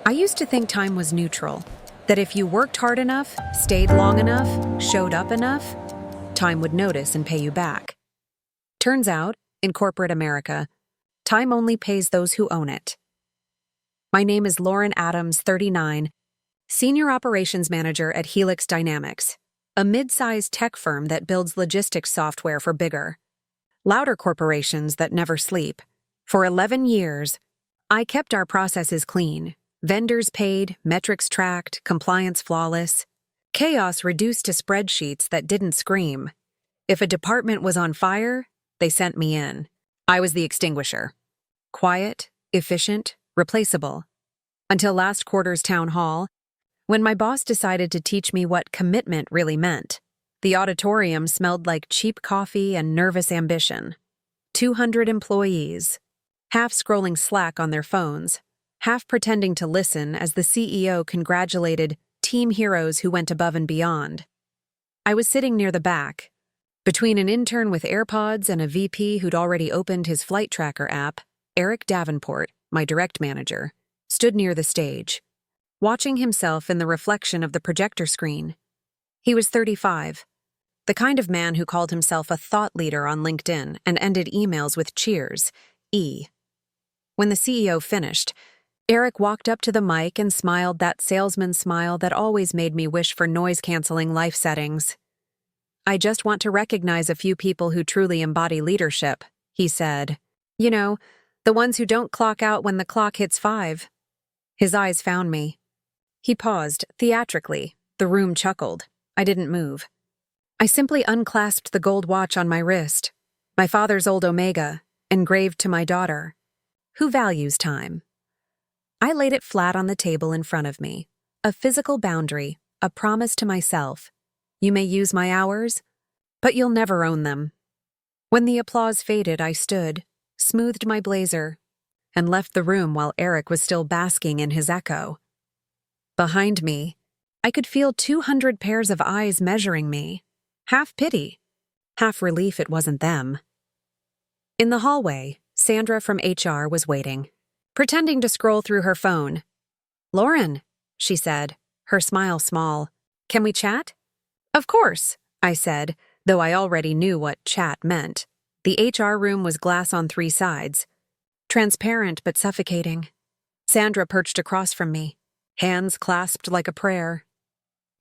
I used to think time was neutral, that if you worked hard enough, stayed long enough, showed up enough, time would notice and pay you back. Turns out, in corporate America, time only pays those who own it. My name is Lauren Adams, 39, Senior Operations Manager at Helix Dynamics, a mid-sized tech firm that builds logistics software for bigger, louder corporations that never sleep. For 11 years, I kept our processes clean, vendors paid, metrics tracked, compliance flawless, chaos reduced to spreadsheets that didn't scream. If a department was on fire, they sent me in. I was the extinguisher. Quiet, efficient, replaceable. Until last quarter's town hall, when my boss decided to teach me what commitment really meant. The auditorium smelled like cheap coffee and nervous ambition. 200 employees, half scrolling Slack on their phones, half pretending to listen as the CEO congratulated team heroes who went above and beyond. I was sitting near the back, between an intern with AirPods and a VP who'd already opened his flight tracker app. Eric Davenport, my direct manager, stood near the stage, watching himself in the reflection of the projector screen. He was 35, the kind of man who called himself a thought leader on LinkedIn and ended emails with cheers, E. When the CEO finished, Eric walked up to the mic and smiled that salesman smile that always made me wish for noise-canceling life settings. "I just want to recognize a few people who truly embody leadership," he said. "You know, the ones who don't clock out when the clock hits 5. His eyes found me. He paused, theatrically. The room chuckled. I didn't move. I simply unclasped the gold watch on my wrist, my father's old Omega, engraved to my daughter. Who values time? I laid it flat on the table in front of me, a physical boundary, a promise to myself. You may use my hours, but you'll never own them. When the applause faded, I stood, smoothed my blazer, and left the room while Eric was still basking in his echo. Behind me, I could feel 200 pairs of eyes measuring me, half pity, half relief it wasn't them. In the hallway, Sandra from HR was waiting, pretending to scroll through her phone. "Lauren," she said, her smile small, "can we chat?" "Of course," I said, though I already knew what chat meant. The HR room was glass on 3 sides, transparent but suffocating. Sandra perched across from me, hands clasped like a prayer.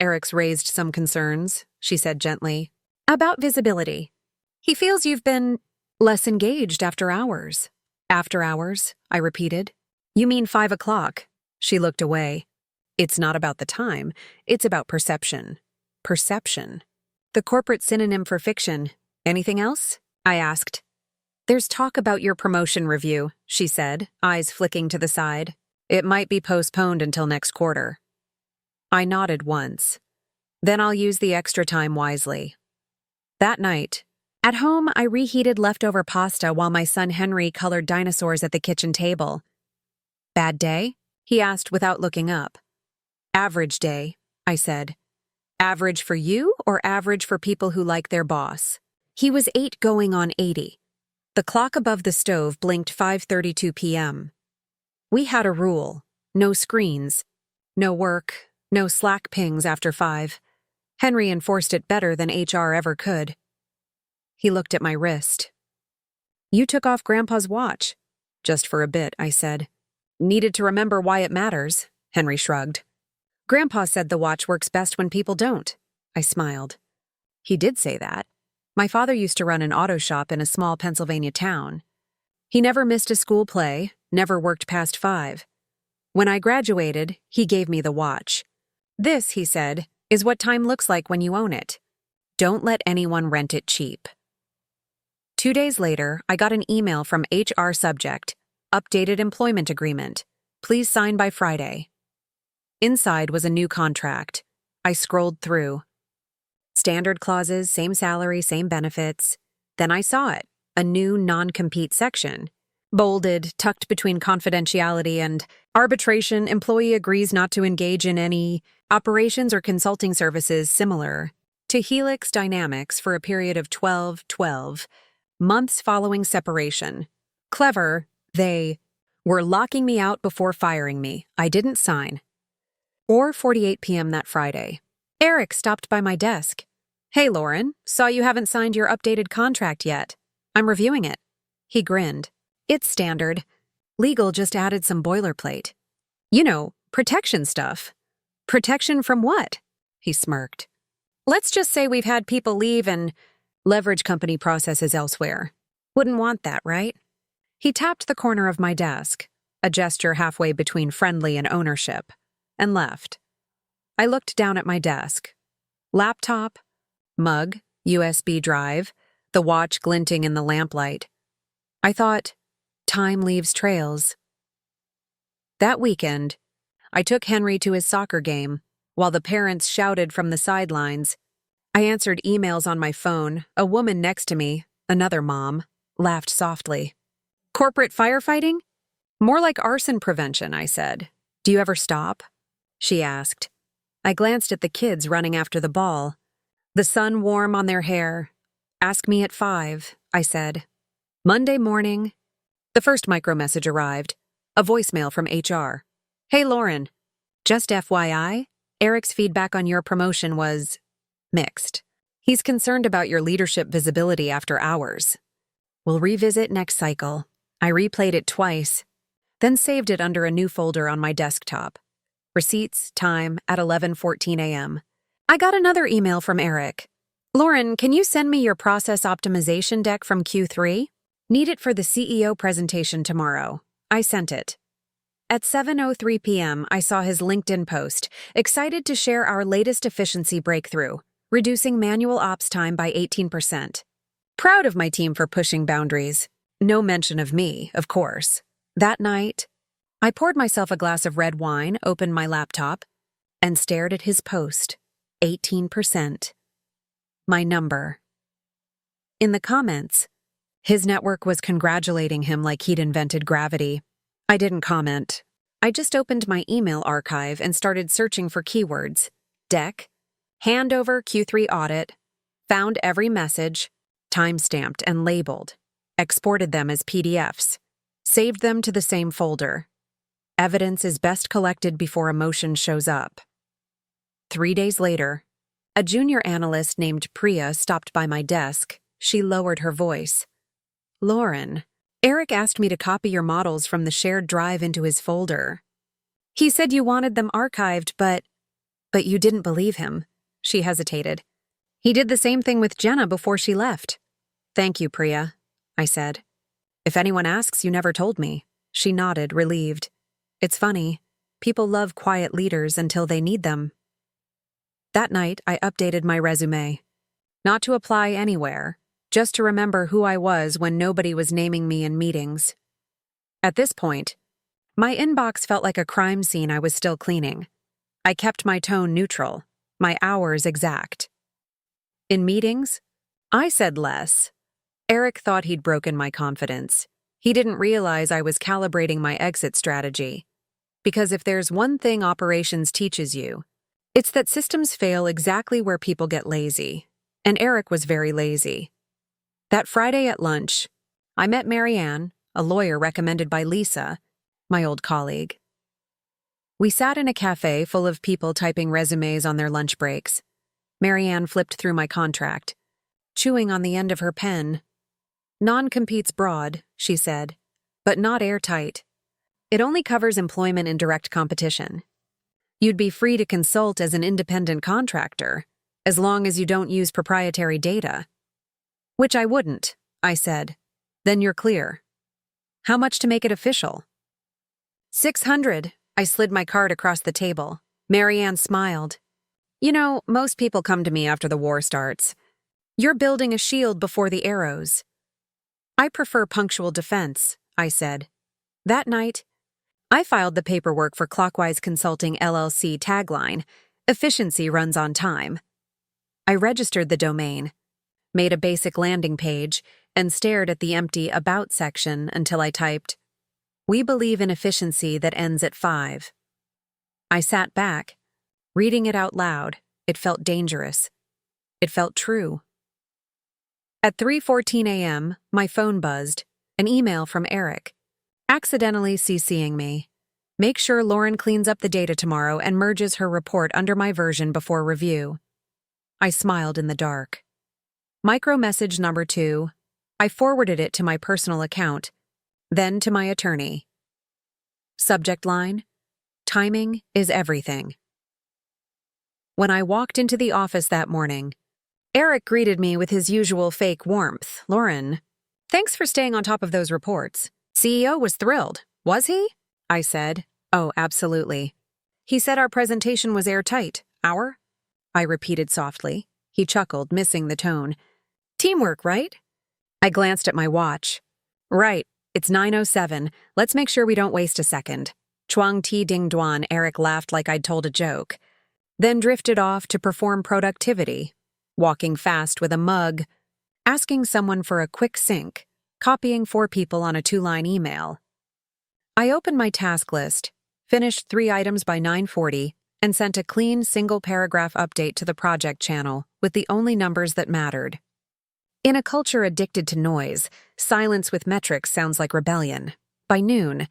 "Eric's raised some concerns," she said gently, "about visibility. He feels you've been less engaged after hours." "After hours," I repeated. "You mean 5 o'clock?" She looked away. "It's not about the time, it's about perception." Perception. The corporate synonym for fiction. "Anything else?" I asked. "There's talk about your promotion review," she said, eyes flicking to the side. "It might be postponed until next quarter." I nodded once. "Then I'll use the extra time wisely." That night, at home, I reheated leftover pasta while my son Henry colored dinosaurs at the kitchen table. "Bad day?" he asked without looking up. "Average day," I said. "Average for you or average for people who like their boss?" He was 8 going on 80. The clock above the stove blinked 5:32 p.m. We had a rule: no screens, no work, no Slack pings after 5. Henry enforced it better than HR ever could. He looked at my wrist. "You took off Grandpa's watch." "Just for a bit," I said. "Needed to remember why it matters," Henry shrugged. "Grandpa said the watch works best when people don't." I smiled. He did say that. My father used to run an auto shop in a small Pennsylvania town. He never missed a school play, never worked past 5. When I graduated, he gave me the watch. "This," he said, "is what time looks like when you own it. Don't let anyone rent it cheap." 2 days later, I got an email from HR subject, "Updated employment agreement. Please sign by Friday." Inside was a new contract. I scrolled through. Standard clauses, same salary, same benefits. Then I saw it, a new non-compete section. Bolded, tucked between confidentiality and arbitration, employee agrees not to engage in any operations or consulting services similar to Helix Dynamics for a period of 12 months following separation. Clever, they were locking me out before firing me. I didn't sign. Or 48 p.m. that Friday. Eric stopped by my desk. "Hey, Lauren, saw you haven't signed your updated contract yet. I'm reviewing it." He grinned. "It's standard. Legal just added some boilerplate. You know, protection stuff." "Protection from what?" He smirked. "Let's just say we've had people leave and leverage company processes elsewhere. Wouldn't want that, right?" He tapped the corner of my desk, a gesture halfway between friendly and ownership, and left. I looked down at my desk. Laptop, mug, USB drive, the watch glinting in the lamplight. I thought, time leaves trails. That weekend, I took Henry to his soccer game, while the parents shouted from the sidelines. I answered emails on my phone. A woman next to me, another mom, laughed softly. "Corporate firefighting? More like arson prevention," I said. "Do you ever stop?" She asked. I glanced at the kids running after the ball, the sun warm on their hair. "Ask me at 5, I said. Monday morning. The first micro-message arrived, a voicemail from HR. "Hey, Lauren. Just FYI, Eric's feedback on your promotion was mixed. He's concerned about your leadership visibility after hours. We'll revisit next cycle." I replayed it twice, then saved it under a new folder on my desktop. Receipts, time at 11:14 a.m. I got another email from Eric. "Lauren, can you send me your process optimization deck from Q3? Need it for the CEO presentation tomorrow." I sent it. At 7:03 p.m., I saw his LinkedIn post, excited to share our latest efficiency breakthrough, reducing manual ops time by 18%. Proud of my team for pushing boundaries. No mention of me, of course. That night, I poured myself a glass of red wine, opened my laptop, and stared at his post. 18%. My number. In the comments, his network was congratulating him like he'd invented gravity. I didn't comment. I just opened my email archive and started searching for keywords. Deck, handover Q3 audit, found every message, time-stamped and labeled, exported them as PDFs, saved them to the same folder. Evidence is best collected before emotion shows up. 3 days later, a junior analyst named Priya stopped by my desk. She lowered her voice. "Lauren, Eric asked me to copy your models from the shared drive into his folder. He said you wanted them archived, but you didn't believe him." She hesitated. "He did the same thing with Jenna before she left." "Thank you, Priya," I said. "If anyone asks, you never told me." She nodded, relieved. "It's funny. People love quiet leaders until they need them." That night, I updated my resume. Not to apply anywhere, just to remember who I was when nobody was naming me in meetings. At this point, my inbox felt like a crime scene I was still cleaning. I kept my tone neutral, my hours exact. In meetings, I said less. Eric thought he'd broken my confidence. He didn't realize I was calibrating my exit strategy. Because if there's one thing operations teaches you, it's that systems fail exactly where people get lazy. And Eric was very lazy. That Friday at lunch, I met Marianne, a lawyer recommended by Lisa, my old colleague. We sat in a cafe full of people typing resumes on their lunch breaks. Marianne flipped through my contract, chewing on the end of her pen. "Non-compete's broad," she said, "but not airtight. It only covers employment in direct competition. You'd be free to consult as an independent contractor, as long as you don't use proprietary data." "Which I wouldn't," I said. "Then you're clear. How much to make it official?" $600. I slid my card across the table. Marianne smiled. "You know, most people come to me after the war starts. You're building a shield before the arrows." "I prefer punctual defense," I said. That night, I filed the paperwork for Clockwise Consulting LLC tagline, "Efficiency runs on time." I registered the domain, made a basic landing page, and stared at the empty About section until I typed, "We believe in efficiency that ends at 5. I sat back, reading it out loud. It felt dangerous. It felt true. At 3:14 a.m., my phone buzzed, an email from Eric. accidentally CCing me. Make sure Lauren cleans up the data tomorrow and merges her report under my version before review. I smiled in the dark. Micro message number 2. I forwarded it to my personal account, then to my attorney. Subject line: timing is everything. When I walked into the office that morning, Eric greeted me with his usual fake warmth. Lauren, thanks for staying on top of those reports. CEO was thrilled, was he? I said, oh, absolutely. He said our presentation was airtight. Our? I repeated softly. He chuckled, missing the tone. Teamwork, right? I glanced at my watch. Right, it's 9:07. Let's make sure we don't waste a second. Chuang ti ding duan, Eric laughed like I'd told a joke. Then drifted off to perform productivity, walking fast with a mug, asking someone for a quick sync, copying 4 people on a 2-line email. I opened my task list, finished 3 items by 9:40, and sent a clean single-paragraph update to the project channel with the only numbers that mattered. In a culture addicted to noise, silence with metrics sounds like rebellion. By noon,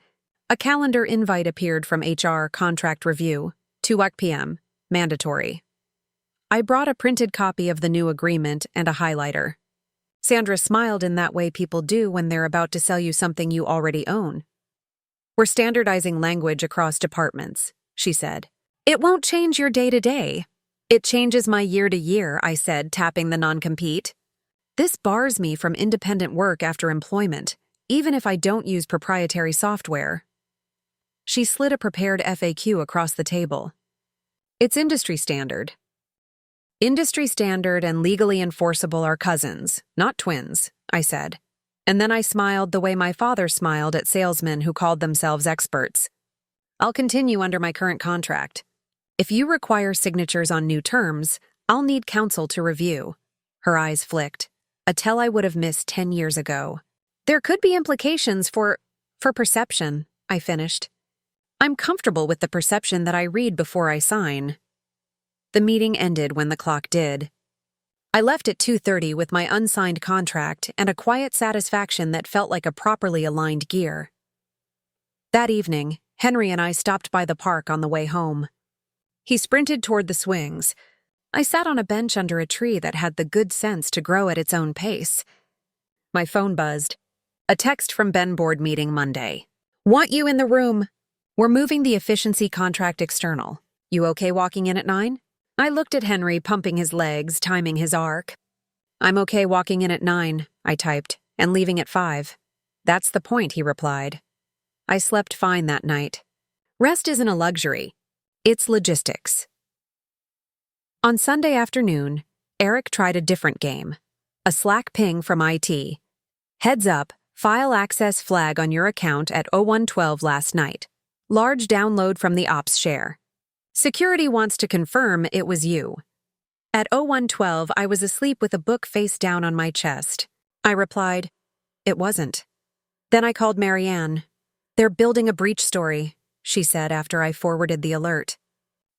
a calendar invite appeared from HR contract review, 2 p.m., mandatory. I brought a printed copy of the new agreement and a highlighter. Sandra smiled in that way people do when they're about to sell you something you already own. We're standardizing language across departments, she said. It won't change your day-to-day. It changes my year-to-year, I said, tapping the non-compete. This bars me from independent work after employment, even if I don't use proprietary software. She slid a prepared FAQ across the table. It's industry standard. Industry standard and legally enforceable are cousins, not twins, I said. And then I smiled the way my father smiled at salesmen who called themselves experts. I'll continue under my current contract. If you require signatures on new terms, I'll need counsel to review. Her eyes flicked, a tell I would have missed 10 years ago. There could be implications for perception, I finished. I'm comfortable with the perception that I read before I sign. The meeting ended when the clock did. I left at 2:30 with my unsigned contract and a quiet satisfaction that felt like a properly aligned gear. That evening, Henry and I stopped by the park on the way home. He sprinted toward the swings. I sat on a bench under a tree that had the good sense to grow at its own pace. My phone buzzed. A text from Ben board meeting Monday. Want you in the room. We're moving the efficiency contract external. You okay walking in at 9? I looked at Henry pumping his legs, timing his arc. I'm okay walking in at 9, I typed, and leaving at 5. That's the point, he replied. I slept fine that night. Rest isn't a luxury. It's logistics. On Sunday afternoon, Eric tried a different game. A Slack ping from IT. Heads up, file access flag on your account at 01:12 last night. Large download from the ops share. Security wants to confirm it was you. At 01:12, I was asleep with a book face down on my chest. I replied, it wasn't. Then I called Marianne. They're building a breach story, she said after I forwarded the alert.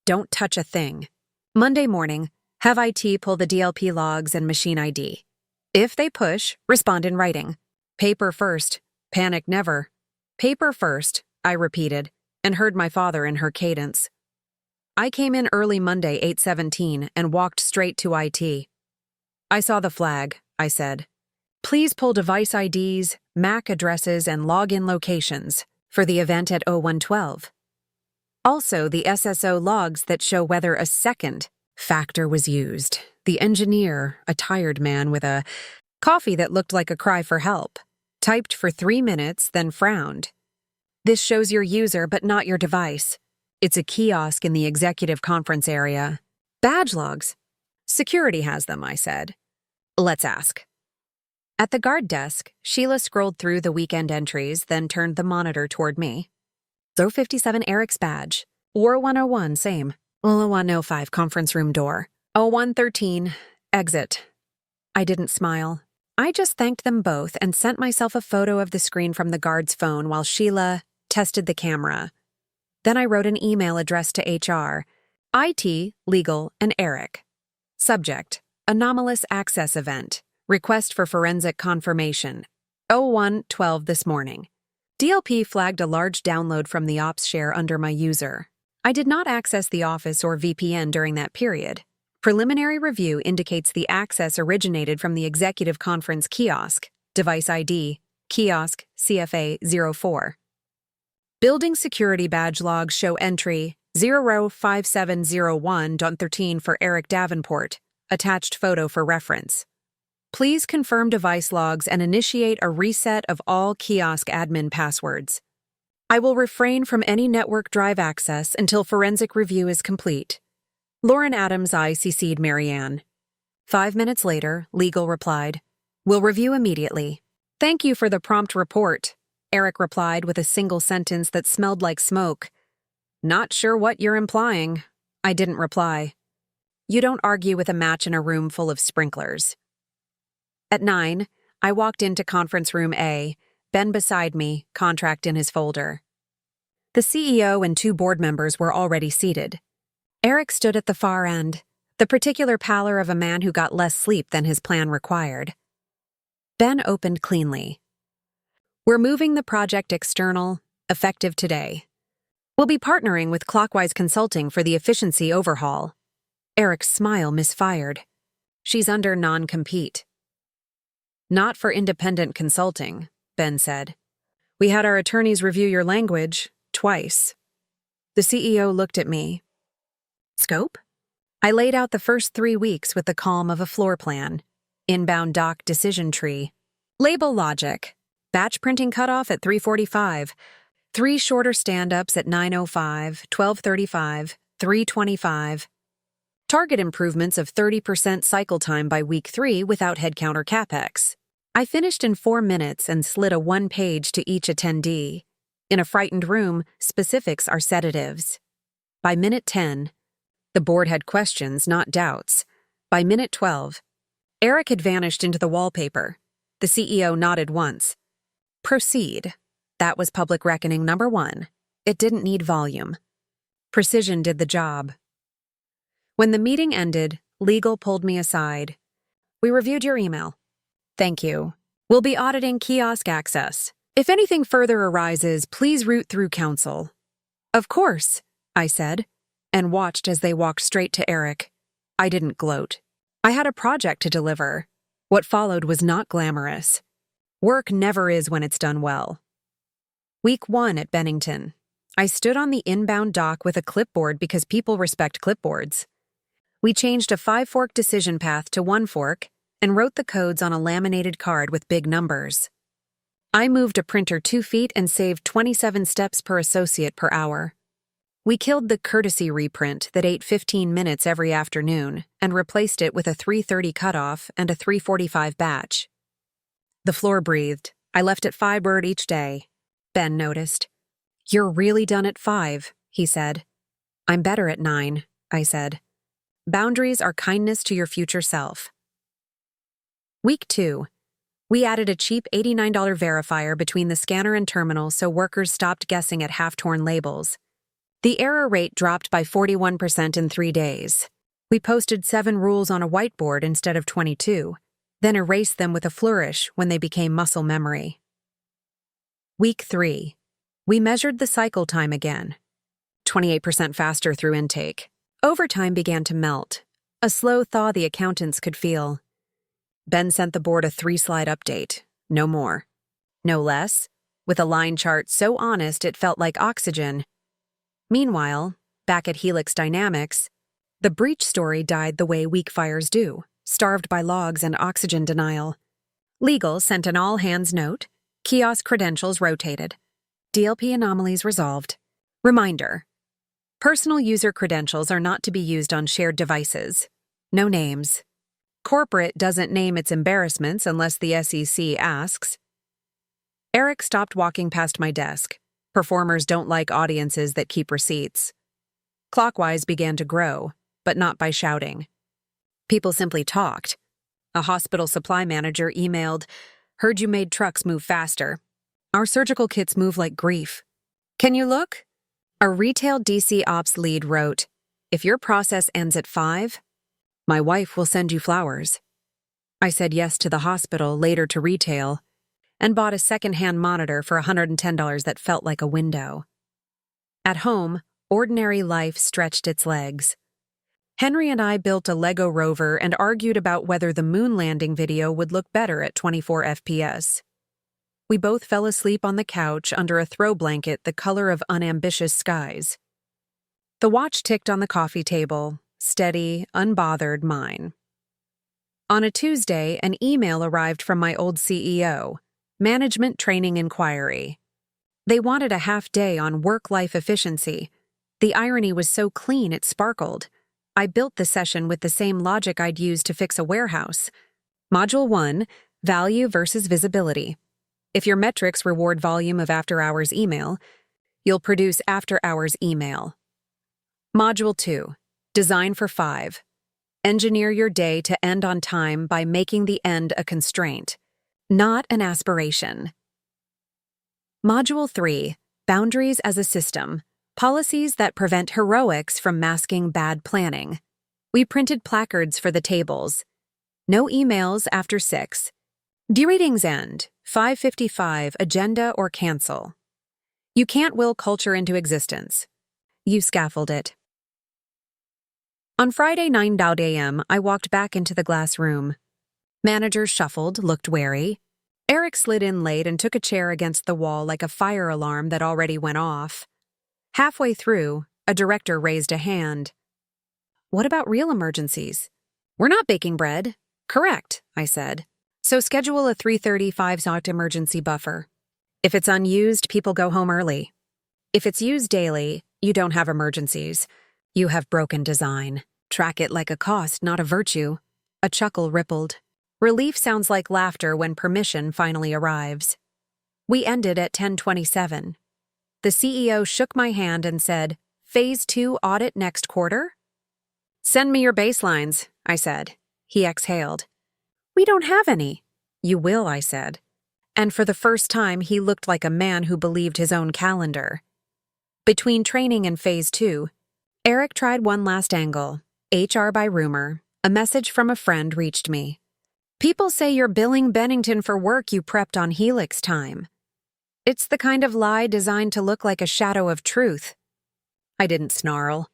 Don't touch a thing. Monday morning, have IT pull the DLP logs and machine ID. If they push, respond in writing. Paper first, panic never. Paper first, I repeated, and heard my father in her cadence. I came in early Monday 8:17 and walked straight to IT. I saw the flag, I said. Please pull device IDs, MAC addresses, and login locations for the event at 01:12. Also, the SSO logs that show whether a second factor was used. The engineer, a tired man with a coffee that looked like a cry for help, typed for 3 minutes, then frowned. This shows your user but not your device. It's a kiosk in the executive conference area. Badge logs. Security has them, I said. Let's ask. At the guard desk, Sheila scrolled through the weekend entries, then turned the monitor toward me. 057 Eric's badge. 0101 same. 0105 conference room door. 0113 exit. I didn't smile. I just thanked them both and sent myself a photo of the screen from the guard's phone while Sheila tested the camera. Then I wrote an email addressed to HR, IT, Legal, and Eric. Subject, Anomalous Access Event. Request for forensic confirmation. 01:12 this morning. DLP flagged a large download from the ops share under my user. I did not access the Office or VPN during that period. Preliminary review indicates the access originated from the Executive Conference kiosk, device ID, kiosk CFA04. Building security badge logs show entry 05701.13 for Eric Davenport, attached photo for reference. Please confirm device logs and initiate a reset of all kiosk admin passwords. I will refrain from any network drive access until forensic review is complete. Lauren Adams ICC'd Marianne. 5 minutes later, legal replied, "We'll review immediately." "Thank you for the prompt report," Eric replied with a single sentence that smelled like smoke. "Not sure what you're implying." I didn't reply. You don't argue with a match in a room full of sprinklers. At 9, I walked into conference room A, Ben beside me, contract in his folder. The CEO and 2 board members were already seated. Eric stood at the far end, the particular pallor of a man who got less sleep than his plan required. Ben opened cleanly. "We're moving the project external, effective today. We'll be partnering with Clockwise Consulting for the efficiency overhaul." Eric's smile misfired. "She's under non-compete." "Not for independent consulting," Ben said. "We had our attorneys review your language, twice." The CEO looked at me. "Scope?" I laid out the first 3 weeks with the calm of a floor plan. Inbound doc decision tree. Label logic. Batch printing cutoff at 3:45. 3 shorter stand-ups at 9:05, 12:35, 3:25. Target improvements of 30% cycle time by week 3 without headcount or capex. I finished in 4 minutes and slid a 1-page to each attendee. In a frightened room, specifics are sedatives. By minute 10, the board had questions, not doubts. By minute 12, Eric had vanished into the wallpaper. The CEO nodded once. "Proceed." That was public reckoning number 1. It didn't need volume. Precision did the job. When the meeting ended, legal pulled me aside. "We reviewed your email." "Thank you. We'll be auditing kiosk access. If anything further arises, please route through counsel." "Of course," I said, and watched as they walked straight to Eric. I didn't gloat. I had a project to deliver. What followed was not glamorous. Work never is when it's done well. Week 1 at Bennington. I stood on the inbound dock with a clipboard because people respect clipboards. We changed a 5-fork decision path to 1 fork and wrote the codes on a laminated card with big numbers. I moved a printer 2 feet and saved 27 steps per associate per hour. We killed the courtesy reprint that ate 15 minutes every afternoon and replaced it with a 3:30 cutoff and a 3:45 batch. The floor breathed. I left at 5 each day. Ben noticed. "You're really done at 5, he said. "I'm better at 9, I said. "Boundaries are kindness to your future self." Week 2. We added a cheap $89 verifier between the scanner and terminal so workers stopped guessing at half-torn labels. The error rate dropped by 41% in 3 days. We posted 7 rules on a whiteboard instead of 22, then erased them with a flourish when they became muscle memory. Week 3. We measured the cycle time again. 28% faster through intake. Overtime began to melt, a slow thaw the accountants could feel. Ben sent the board a 3-slide update, no more. No less, with a line chart so honest it felt like oxygen. Meanwhile, back at Helix Dynamics, the breach story died the way weak fires do, starved by logs and oxygen denial. Legal sent an all-hands note. Kiosk credentials rotated. DLP anomalies resolved. Reminder: personal user credentials are not to be used on shared devices. No names. Corporate doesn't name its embarrassments unless the SEC asks. Eric stopped walking past my desk. Performers don't like audiences that keep receipts. Clockwise began to grow, but not by shouting. People simply talked. A hospital supply manager emailed, "Heard you made trucks move faster. Our surgical kits move like grief. Can you look?" A retail DC ops lead wrote, "If your process ends at 5, my wife will send you flowers." I said yes to the hospital, later to retail. and bought a second-hand monitor for $110 that felt like a window. At home, ordinary life stretched its legs. Henry and I built a Lego rover and argued about whether the moon landing video would look better at 24 FPS. We both fell asleep on the couch under a throw blanket the color of unambitious skies. The watch ticked on the coffee table, steady, unbothered mine. On a Tuesday, an email arrived from my old CEO, Management Training Inquiry. They wanted a half day on work-life efficiency. The irony was so clean it sparkled. I built the session with the same logic I'd use to fix a warehouse. Module 1, Value versus Visibility. If your metrics reward volume of after-hours email, you'll produce after-hours email. Module 2, Design for 5. Engineer your day to end on time by making the end a constraint, not an aspiration. Module 3, Boundaries as a System. Policies that prevent heroics from masking bad planning. We printed placards for the tables. No emails after 6. Dereadings end. 5:55, agenda or cancel. You can't will culture into existence. You scaffold it. On Friday 9 a.m., I walked back into the glass room. Manager shuffled, looked wary. Eric slid in late and took a chair against the wall like a fire alarm that already went off. Halfway through, a director raised a hand. What about real emergencies? We're not baking bread. Correct, I said. So schedule a 3:35 zot emergency buffer. If it's unused, people go home early. If it's used daily, you don't have emergencies. You have broken design. Track it like a cost, not a virtue. A chuckle rippled. Relief sounds like laughter when permission finally arrives. We ended at 10:27. The CEO shook my hand and said, Phase 2 audit next quarter? Send me your baselines, I said. He exhaled. We don't have any. You will, I said. And for the first time, he looked like a man who believed his own calendar. Between training and Phase 2, Eric tried one last angle. HR by rumor. A message from a friend reached me. People say you're billing Bennington for work you prepped on Helix time. It's the kind of lie designed to look like a shadow of truth. I didn't snarl.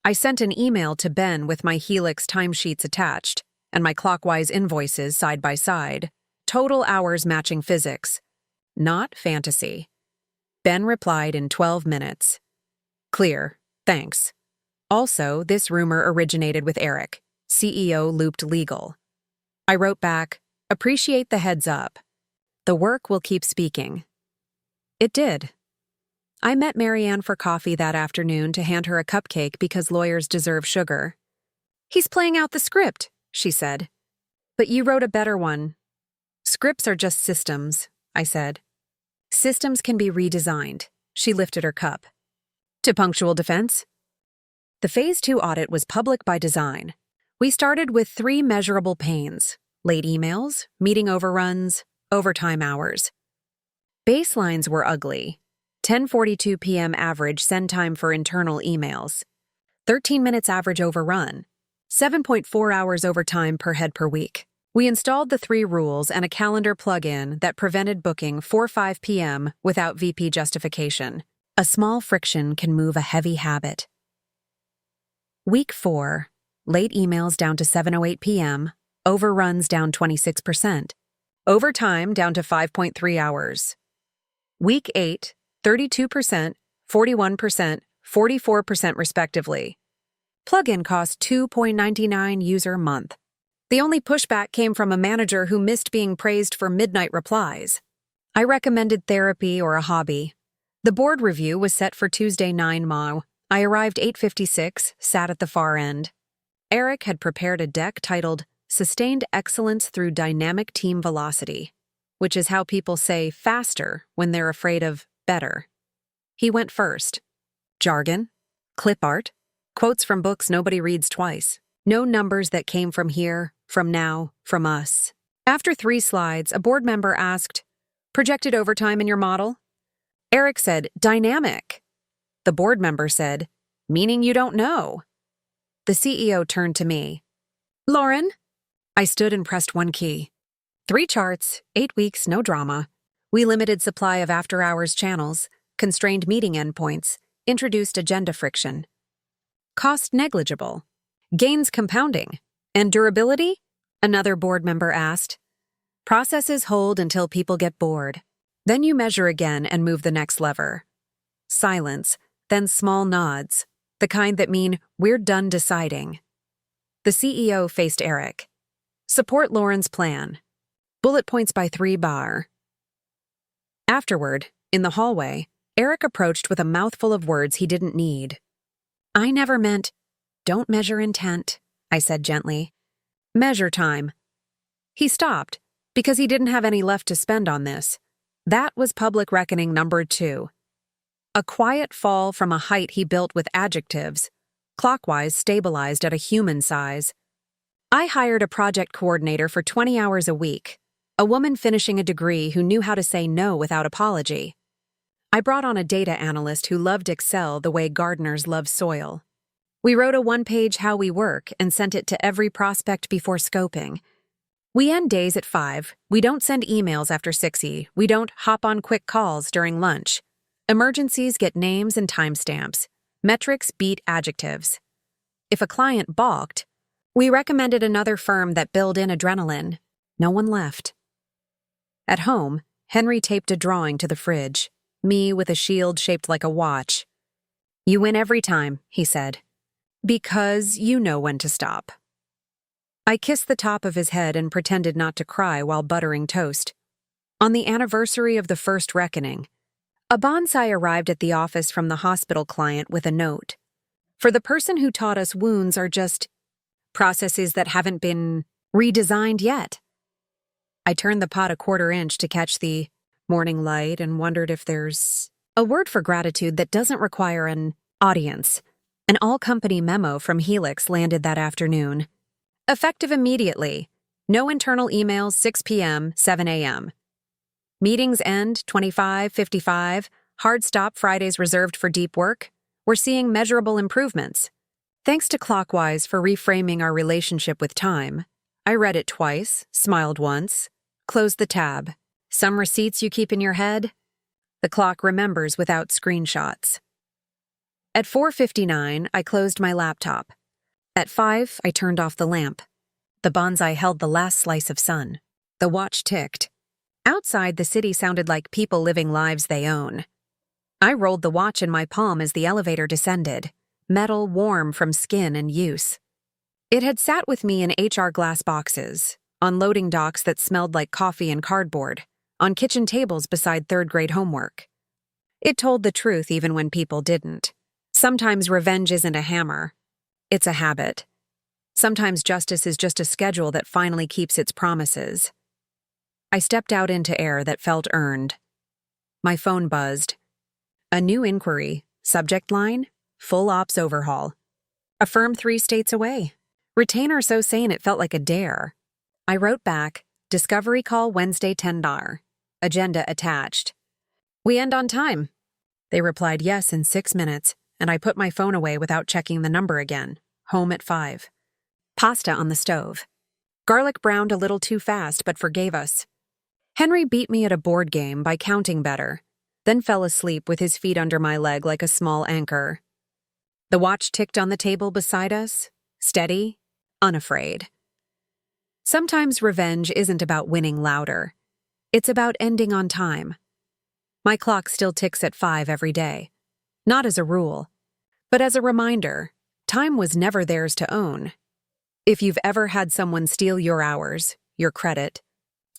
I sent an email to Ben with my Helix timesheets attached and my Clockwise invoices side by side. Total hours matching physics. Not fantasy. Ben replied in 12 minutes. Clear, thanks. Also, this rumor originated with Eric, CEO looped legal. I wrote back, appreciate the heads up. The work will keep speaking. It did. I met Marianne for coffee that afternoon to hand her a cupcake because lawyers deserve sugar. He's playing out the script, she said. But you wrote a better one. Scripts are just systems, I said. Systems can be redesigned. She lifted her cup. To punctual defense? The Phase 2 audit was public by design. We started with 3 measurable pains: late emails, meeting overruns, overtime hours. Baselines were ugly. 10:42 p.m. average send time for internal emails. 13 minutes average overrun. 7.4 hours overtime per head per week. We installed the 3 rules and a calendar plug-in that prevented booking 4:05 p.m. without VP justification. A small friction can move a heavy habit. Week 4. Late emails down to 7:08 p.m. Overruns down 26%. Overtime down to 5.3 hours. Week 8, 32%, 41%, 44% respectively. Plugin cost $2.99 user month. The only pushback came from a manager who missed being praised for midnight replies. I recommended therapy or a hobby. The board review was set for Tuesday 9 Ma. I arrived 8:56, sat at the far end. Eric had prepared a deck titled Sustained Excellence Through Dynamic Team Velocity, which is how people say faster when they're afraid of better. He went first. Jargon, clip art, quotes from books nobody reads twice. No numbers that came from here, from now, from us. After 3 slides, a board member asked, projected overtime in your model? Eric said, dynamic. The board member said, meaning you don't know. The CEO turned to me. Lauren? I stood and pressed one key. 3 charts, 8 weeks, no drama. We limited supply of after-hours channels, constrained meeting endpoints, introduced agenda friction. Cost negligible. Gains compounding. And durability? Another board member asked. Processes hold until people get bored. Then you measure again and move the next lever. Silence, then small nods, the kind that mean we're done deciding. The CEO faced Eric. Support Lauren's plan. Bullet points by 3 bar. Afterward, in the hallway, Eric approached with a mouthful of words he didn't need. I never meant, don't measure intent, I said gently. Measure time. He stopped, because he didn't have any left to spend on this. That was public reckoning number 2. A quiet fall from a height he built with adjectives, Clockwise stabilized at a human size. I hired a project coordinator for 20 hours a week, a woman finishing a degree who knew how to say no without apology. I brought on a data analyst who loved Excel the way gardeners love soil. We wrote a 1-page how we work and sent it to every prospect before scoping. We end days at 5. We don't send emails after 6:00. We don't hop on quick calls during lunch. Emergencies get names and timestamps. Metrics beat adjectives. If a client balked, we recommended another firm that billed in adrenaline. No one left. At home, Henry taped a drawing to the fridge, me with a shield shaped like a watch. You win every time, he said. Because you know when to stop. I kissed the top of his head and pretended not to cry while buttering toast. On the anniversary of the first reckoning, a bonsai arrived at the office from the hospital client with a note. For the person who taught us wounds are just processes that haven't been redesigned yet. I turned the pot a 1/4 inch to catch the morning light and wondered if there's a word for gratitude that doesn't require an audience. An all-company memo from Helix landed that afternoon. Effective immediately. No internal emails 6 p.m., 7 a.m. Meetings end 25:55. Hard stop Fridays reserved for deep work. We're seeing measurable improvements. Thanks to Clockwise for reframing our relationship with time. I read it twice, smiled once, closed the tab. Some receipts you keep in your head? The clock remembers without screenshots. At 4:59, I closed my laptop. At 5, I turned off the lamp. The bonsai held the last slice of sun. The watch ticked. Outside, the city sounded like people living lives they own. I rolled the watch in my palm as the elevator descended, metal warm from skin and use. It had sat with me in HR glass boxes, on loading docks that smelled like coffee and cardboard, on kitchen tables beside third-grade homework. It told the truth even when people didn't. Sometimes revenge isn't a hammer. It's a habit. Sometimes justice is just a schedule that finally keeps its promises. I stepped out into air that felt earned. My phone buzzed. A new inquiry, subject line, full ops overhaul. A firm 3 states away. Retainer so sane it felt like a dare. I wrote back, discovery call Wednesday $10. Agenda attached. We end on time. They replied yes in 6 minutes, and I put my phone away without checking the number again. Home at 5. Pasta on the stove. Garlic browned a little too fast, but forgave us. Henry beat me at a board game by counting better, then fell asleep with his feet under my leg like a small anchor. The watch ticked on the table beside us, steady, unafraid. Sometimes revenge isn't about winning louder. It's about ending on time. My clock still ticks at 5 every day. Not as a rule, but as a reminder, time was never theirs to own. If you've ever had someone steal your hours, your credit,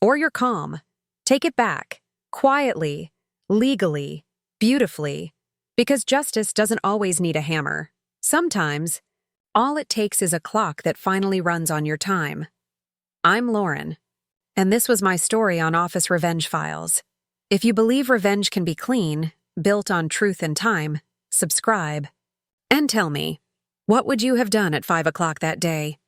or your calm, take it back, quietly, legally, beautifully, because justice doesn't always need a hammer. Sometimes, all it takes is a clock that finally runs on your time. I'm Lauren, and this was my story on Office Revenge Files. If you believe revenge can be clean, built on truth and time, subscribe. And tell me, what would you have done at 5 o'clock that day?